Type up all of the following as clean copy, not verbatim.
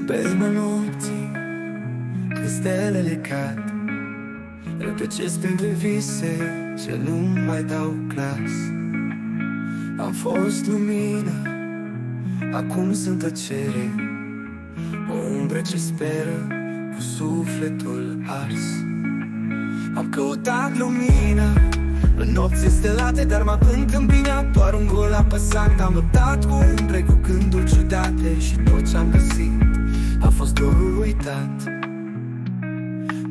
Pe urmă nopții, când stelele cad, rătăcesc printre vise ce nu mai dau clas. Am fost lumină, acum sunt tăcere, o umbră ce speră cu sufletul ars. Am căutat lumină în nopți stelate, dar m-a întâmpinat doar un gol apăsat. Am luptat cu umbre, cu gânduri ciudate, și tot ce-am găsit a fost dorul uitat.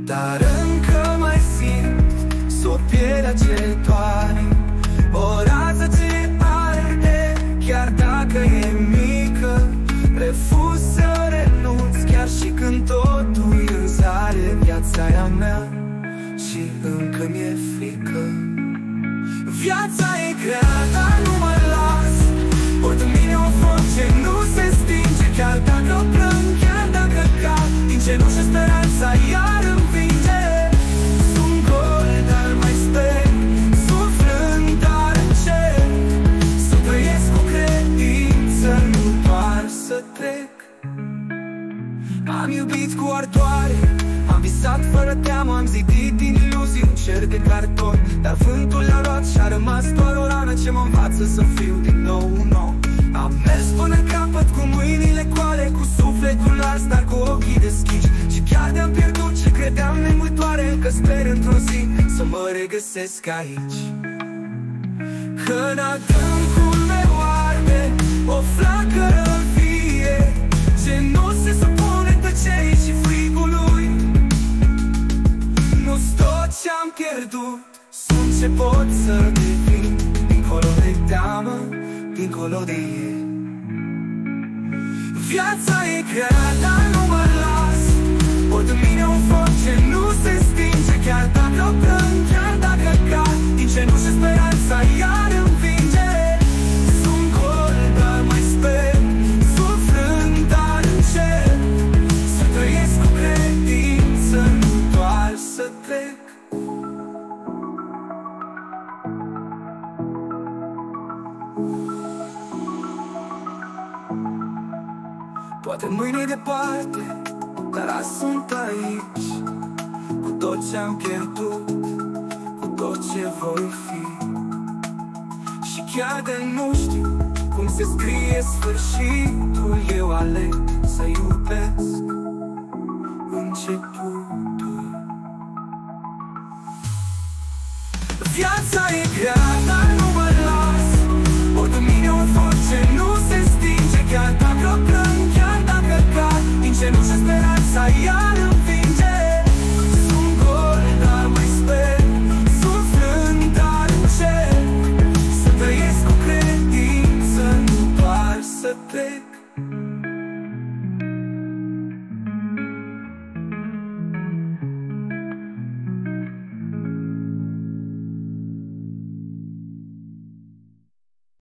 Dar încă mai simt sub pielea ce doare, o rază ce arde, chiar dacă e mică. Refuz să renunț, chiar și când totul e în zare. Viața e a mea și încă mi-e frică. Viața e grea, dar nu mă las. Port în mine un foc ce nu se stinge, chiar dacă plâng, chiar dacă cad. Din cenușă speranța iar învinge. Sunt gol, dar mai sper, suflând, dar încep să trăiesc cu credință, nu doar să trec. Am iubit cu ardoare, am visat fără teamă, am zidit din iluzii un cer de carton. Dar vântul l-a luat și-a rămas doar o rană ce mă învață să fiu din nou un om. Am mers până capăt cu mâinile goale, cu sufletul ars, dar cu ochii deschiși. Și chiar de-am pierdut ce credeam nemuitoare, că sper într-o zi să mă regăsesc aici. Că în adâncul meu arde o flacără vie, ce nu se supune tăcerii și frigului. Nu-s tot ce-am pierdut, sunt ce pot să devin, dincolo de teamă, dincolo de ei. Viața e grea, dar nu mă las. Port în mine un foc ce nu se stinge, chiar dacă plâng, chiar dacă cad. Din cenușă speranța iar învinge. Sunt gol, dar mai sper, suflând, dar încep să trăiesc cu credință, nu doar să trec. Poate mâine departe, dar azi sunt aici, cu tot ce-am pierdut, cu tot ce voi fi. Și chiar de nu știu cum se scrie sfârșitul, eu aleg să iubesc începutul. Viața e grea,